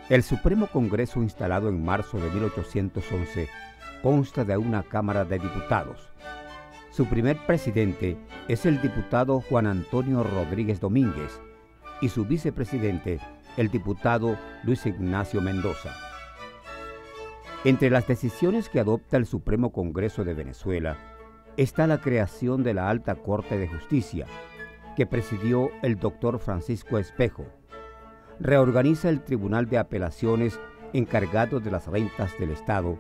El Supremo Congreso, instalado en marzo de 1811, consta de una Cámara de Diputados. Su primer presidente es el diputado Juan Antonio Rodríguez Domínguez y su vicepresidente, el diputado Luis Ignacio Mendoza. Entre las decisiones que adopta el Supremo Congreso de Venezuela está la creación de la Alta Corte de Justicia, que presidió el doctor Francisco Espejo. Reorganiza el Tribunal de Apelaciones encargado de las rentas del Estado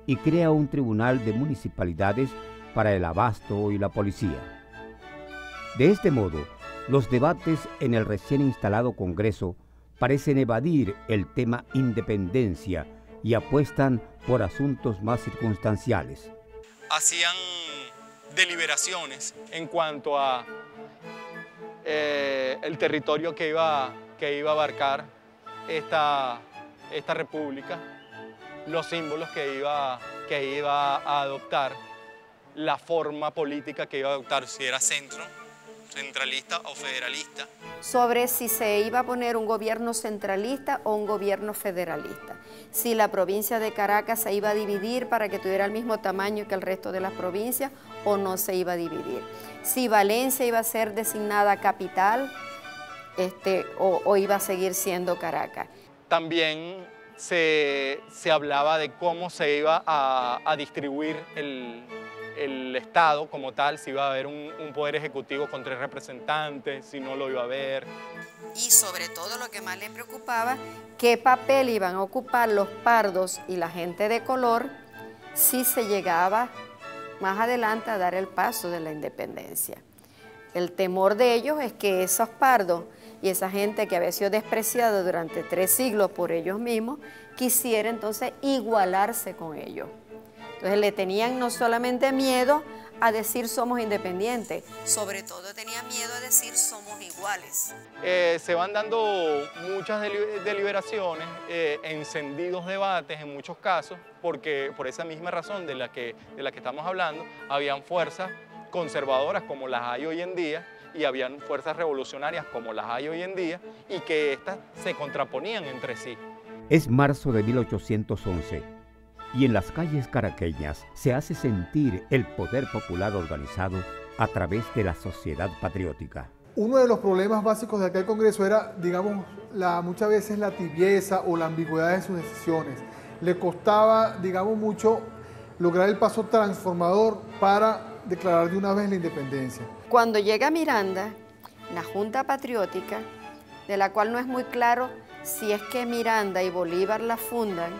y crea un tribunal de municipalidades para el abasto y la policía. De este modo, los debates en el recién instalado Congreso parecen evadir el tema independencia y apuestan por asuntos más circunstanciales. Hacían deliberaciones en cuanto a el territorio que iba a abarcar esta república, los símbolos que iba a adoptar, la forma política que iba a adoptar, si era centralista o federalista. Sobre si se iba a poner un gobierno centralista o un gobierno federalista. Si la provincia de Caracas se iba a dividir para que tuviera el mismo tamaño que el resto de las provincias o no se iba a dividir. Si Valencia iba a ser designada capital o iba a seguir siendo Caracas. También se hablaba de cómo se iba a distribuir el Estado como tal, si iba a haber un poder ejecutivo con 3 representantes, si no lo iba a haber. Y sobre todo lo que más le preocupaba, qué papel iban a ocupar los pardos y la gente de color si se llegaba más adelante a dar el paso de la independencia. El temor de ellos es que esos pardos y esa gente que había sido despreciada durante 3 siglos por ellos mismos, quisiera entonces igualarse con ellos. Entonces le tenían no solamente miedo a decir somos independientes, sobre todo tenían miedo a decir somos iguales. Se van dando muchas deliberaciones, encendidos debates en muchos casos, porque por esa misma razón de la que estamos hablando, habían fuerzas conservadoras como las hay hoy en día y habían fuerzas revolucionarias como las hay hoy en día y que éstas se contraponían entre sí. Es marzo de 1811. Y en las calles caraqueñas se hace sentir el poder popular organizado a través de la sociedad patriótica. Uno de los problemas básicos de aquel Congreso era, digamos, muchas veces la tibieza o la ambigüedad de sus decisiones. Le costaba, digamos, mucho lograr el paso transformador para declarar de una vez la independencia. Cuando llega Miranda, la Junta Patriótica, de la cual no es muy claro si es que Miranda y Bolívar la fundan,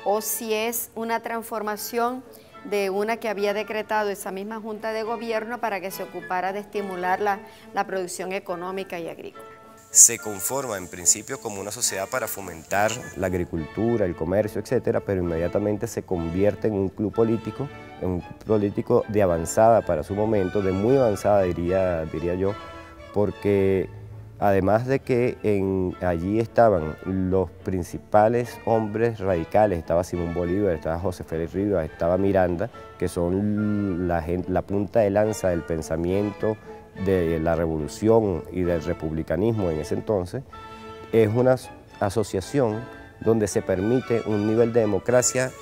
o si es una transformación de una que había decretado esa misma Junta de Gobierno para que se ocupara de estimular la producción económica y agrícola. Se conforma en principio como una sociedad para fomentar la agricultura, el comercio, etcétera, pero inmediatamente se convierte en un club político de avanzada para su momento, de muy avanzada diría yo, porque además de que allí estaban los principales hombres radicales, estaba Simón Bolívar, estaba José Félix Rivas, estaba Miranda, que son la punta de lanza del pensamiento de la revolución y del republicanismo en ese entonces. Es una asociación donde se permite un nivel de democracia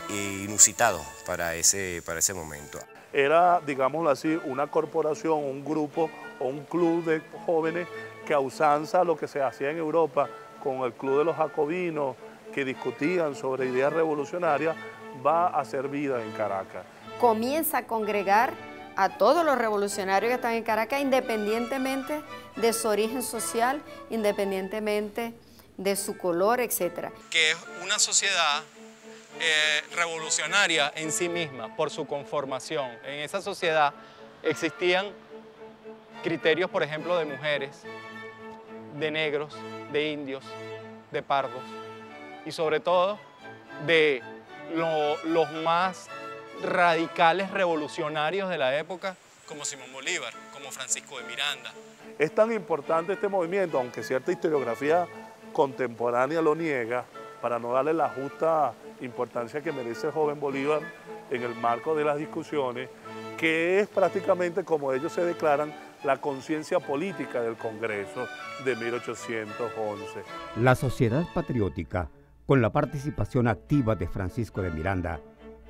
inusitado para ese momento. Era, digámoslo así, una corporación, un grupo o un club de jóvenes que a usanza lo que se hacía en Europa con el Club de los Jacobinos, que discutían sobre ideas revolucionarias, va a hacer vida en Caracas. Comienza a congregar a todos los revolucionarios que están en Caracas, independientemente de su origen social, independientemente de su color, etc. Que es una sociedad revolucionaria en sí misma, por su conformación. En esa sociedad existían criterios, por ejemplo, de mujeres, de negros, de indios, de pardos y sobre todo de los más radicales revolucionarios de la época, como Simón Bolívar, como Francisco de Miranda. Es tan importante este movimiento, aunque cierta historiografía contemporánea lo niega, para no darle la justa importancia que merece el joven Bolívar en el marco de las discusiones, que es prácticamente, como ellos se declaran, la conciencia política del Congreso de 1811. La Sociedad Patriótica, con la participación activa de Francisco de Miranda,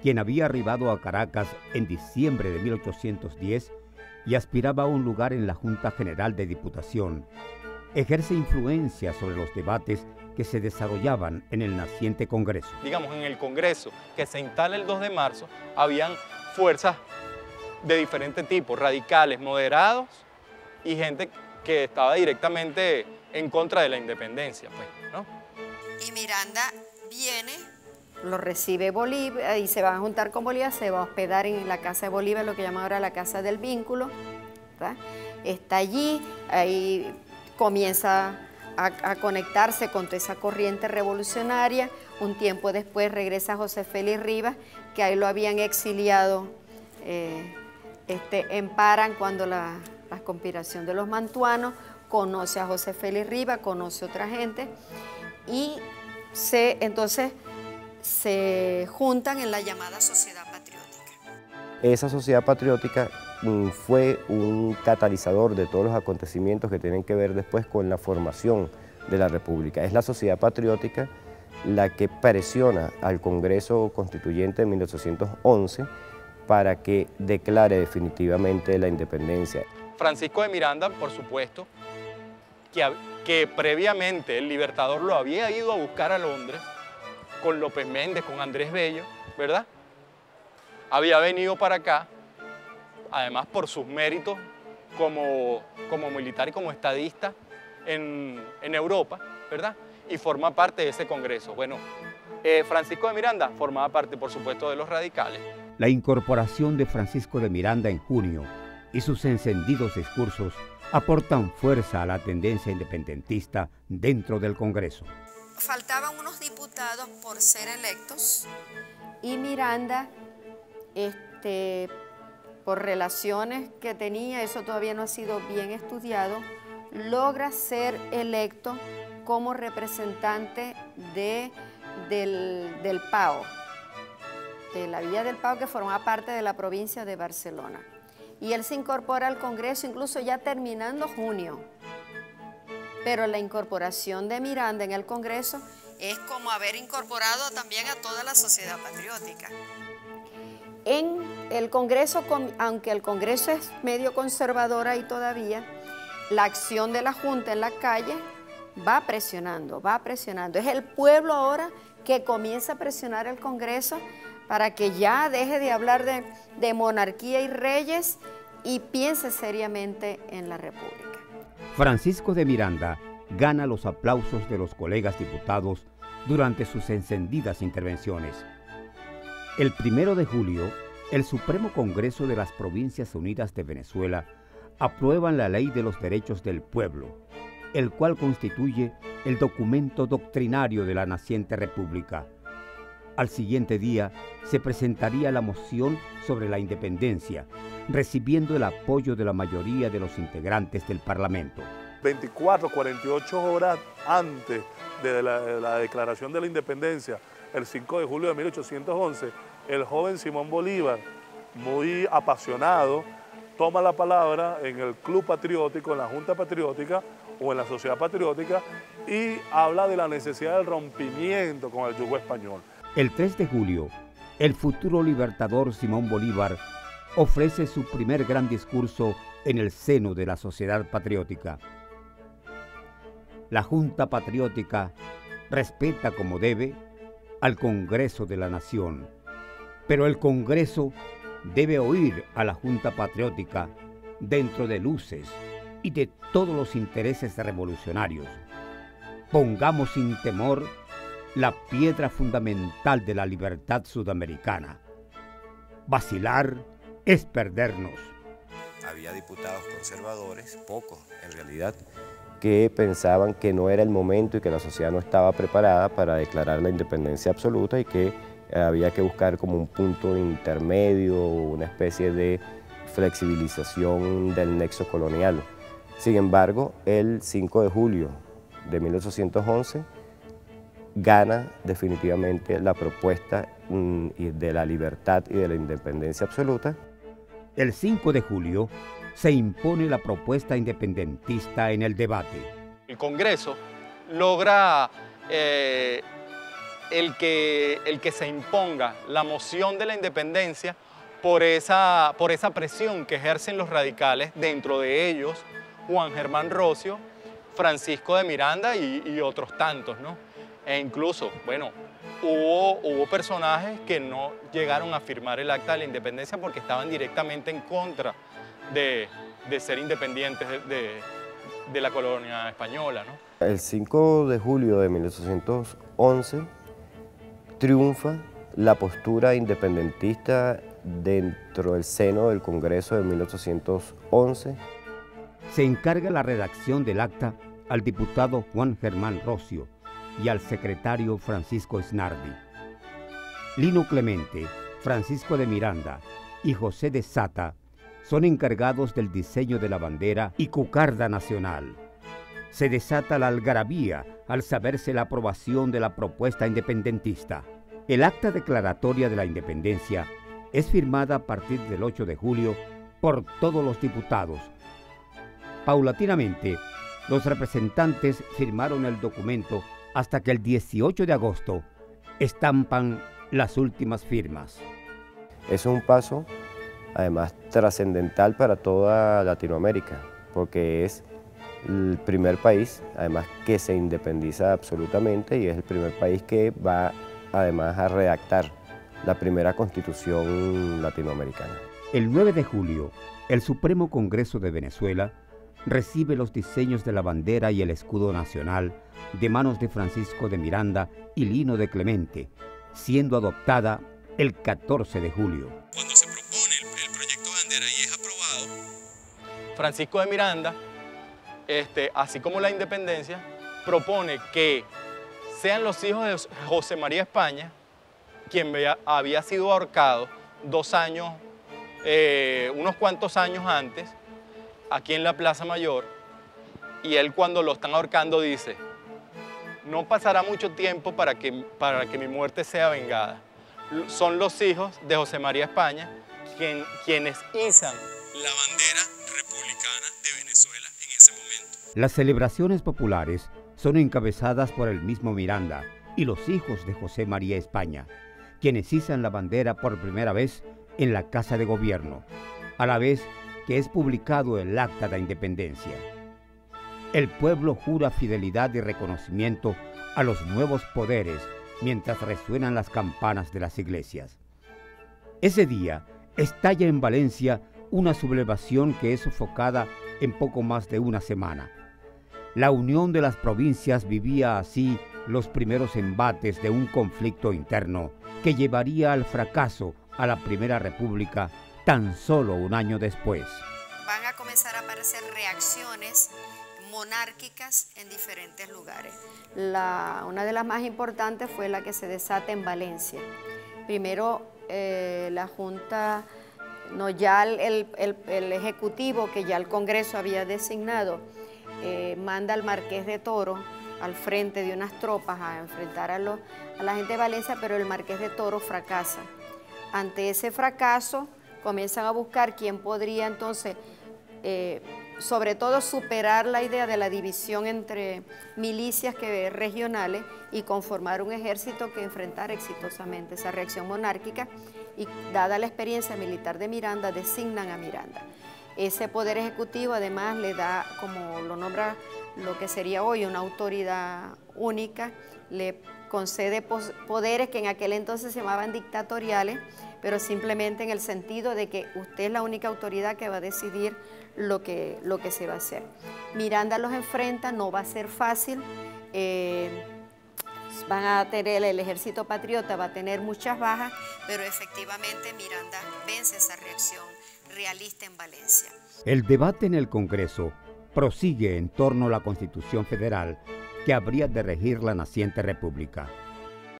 quien había arribado a Caracas en diciembre de 1810 y aspiraba a un lugar en la Junta General de Diputación, ejerce influencia sobre los debates que se desarrollaban en el naciente Congreso. Digamos, en el Congreso que se instala el 2 de marzo, habían fuerzas de diferente tipo, radicales, moderados y gente que estaba directamente en contra de la independencia, pues, ¿no? Y Miranda viene, lo recibe Bolívar y se va a juntar con Bolívar, se va a hospedar en la casa de Bolívar, lo que llama ahora la Casa del Vínculo, ¿verdad? Está allí, ahí comienza a conectarse con toda esa corriente revolucionaria. Un tiempo después regresa José Félix Rivas, que ahí lo habían exiliado en Parán cuando la conspiración de los mantuanos. Conoce a José Félix Rivas, conoce a otra gente y entonces se juntan en la llamada Sociedad Patriótica. Esa Sociedad Patriótica fue un catalizador de todos los acontecimientos que tienen que ver después con la formación de la República. Es la Sociedad Patriótica la que presiona al Congreso Constituyente de 1811 para que declare definitivamente la independencia. Francisco de Miranda, por supuesto, que previamente el Libertador lo había ido a buscar a Londres con López Méndez, con Andrés Bello, ¿verdad? Había venido para acá, además por sus méritos como militar y como estadista en Europa, ¿verdad? Y forma parte de ese Congreso. Bueno, Francisco de Miranda formaba parte, por supuesto, de los radicales. La incorporación de Francisco de Miranda en junio y sus encendidos discursos aportan fuerza a la tendencia independentista dentro del Congreso. Faltaban unos diputados por ser electos y Miranda, por relaciones que tenía, eso todavía no ha sido bien estudiado, logra ser electo como representante del Pao, de la Villa del Pao, que formaba parte de la provincia de Barcelona. Y él se incorpora al Congreso incluso ya terminando junio. Pero la incorporación de Miranda en el Congreso es como haber incorporado también a toda la Sociedad Patriótica. En el Congreso, aunque el Congreso es medio conservador ahí todavía, la acción de la Junta en la calle va presionando, va presionando. Es el pueblo ahora que comienza a presionar al Congreso para que ya deje de hablar de monarquía y reyes y piense seriamente en la República. Francisco de Miranda gana los aplausos de los colegas diputados durante sus encendidas intervenciones. El 1 de julio, el Supremo Congreso de las Provincias Unidas de Venezuela aprueba la Ley de los Derechos del Pueblo, el cual constituye el documento doctrinario de la naciente República. Al siguiente día se presentaría la moción sobre la independencia, recibiendo el apoyo de la mayoría de los integrantes del Parlamento. 24, 48 horas antes de la declaración de la independencia, el 5 de julio de 1811, el joven Simón Bolívar, muy apasionado, toma la palabra en el Club Patriótico, en la Junta Patriótica o en la Sociedad Patriótica y habla de la necesidad del rompimiento con el yugo español. El 3 de julio, el futuro libertador Simón Bolívar ofrece su primer gran discurso en el seno de la Sociedad Patriótica. La Junta Patriótica respeta como debe al Congreso de la Nación, pero el Congreso debe oír a la Junta Patriótica dentro de luces y de todos los intereses revolucionarios. Pongamos sin temor la piedra fundamental de la libertad sudamericana. Vacilar es perdernos. Había diputados conservadores, pocos en realidad, que pensaban que no era el momento y que la sociedad no estaba preparada para declarar la independencia absoluta y que había que buscar como un punto intermedio, una especie de flexibilización del nexo colonial. Sin embargo, el 5 de julio de 1811 gana definitivamente la propuesta de la libertad y de la independencia absoluta. El 5 de julio, se impone la propuesta independentista en el debate. El Congreso logra el que se imponga la moción de la independencia por esa presión que ejercen los radicales, dentro de ellos Juan Germán Rocio, Francisco de Miranda y otros tantos, ¿no? E incluso, bueno, hubo personajes que no llegaron a firmar el acta de la independencia porque estaban directamente en contra de ser independientes de la colonia española, ¿no? El 5 de julio de 1811 triunfa la postura independentista dentro del seno del Congreso de 1811. Se encarga la redacción del acta al diputado Juan Germán Rocio y al secretario Francisco Snardi. Lino Clemente, Francisco de Miranda y José de Sata son encargados del diseño de la bandera y cucarda nacional. Se desata la algarabía al saberse la aprobación de la propuesta independentista. El acta declaratoria de la independencia es firmada a partir del 8 de julio por todos los diputados. Paulatinamente, los representantes firmaron el documento hasta que el 18 de agosto estampan las últimas firmas. Es un paso, además, trascendental para toda Latinoamérica, porque es el primer país, además, que se independiza absolutamente y es el primer país que va, además, a redactar la primera constitución latinoamericana. El 9 de julio, el Supremo Congreso de Venezuela recibe los diseños de la bandera y el escudo nacional de manos de Francisco de Miranda y Lino de Clemente, siendo adoptada el 14 de julio. Cuando se propone el proyecto de bandera y es aprobado, Francisco de Miranda, así como la independencia, propone que sean los hijos de José María España, quien había sido ahorcado unos cuantos años antes, aquí en la Plaza Mayor, y él, cuando lo están ahorcando, dice: no pasará mucho tiempo para que mi muerte sea vengada. Son los hijos de José María España quienes izan la bandera republicana de Venezuela en ese momento. Las celebraciones populares son encabezadas por el mismo Miranda y los hijos de José María España, quienes izan la bandera por primera vez en la Casa de Gobierno, a la vez que es publicado el Acta de Independencia. El pueblo jura fidelidad y reconocimiento a los nuevos poderes mientras resuenan las campanas de las iglesias. Ese día estalla en Valencia una sublevación que es sofocada en poco más de una semana. La unión de las provincias vivía así los primeros embates de un conflicto interno que llevaría al fracaso a la Primera República tan solo un año después. Van a comenzar a aparecer reacciones monárquicas en diferentes lugares. Una de las más importantes fue la que se desata en Valencia. Primero, la Junta, ya el Ejecutivo, que ya el Congreso había designado, manda al Marqués de Toro al frente de unas tropas a enfrentar a la gente de Valencia, pero el Marqués de Toro fracasa. Ante ese fracaso, comienzan a buscar quién podría entonces, sobre todo, superar la idea de la división entre milicias regionales y conformar un ejército que enfrentara exitosamente esa reacción monárquica, y dada la experiencia militar de Miranda, designan a Miranda. Ese poder ejecutivo además le da, como lo nombra lo que sería hoy una autoridad única, le concede poderes que en aquel entonces se llamaban dictatoriales, pero simplemente en el sentido de que usted es la única autoridad que va a decidir lo que se va a hacer. Miranda los enfrenta, no va a ser fácil, van a tener, el ejército patriota va a tener muchas bajas, pero efectivamente Miranda vence esa reacción realista en Valencia. El debate en el Congreso prosigue en torno a la Constitución Federal que habría de regir la naciente República.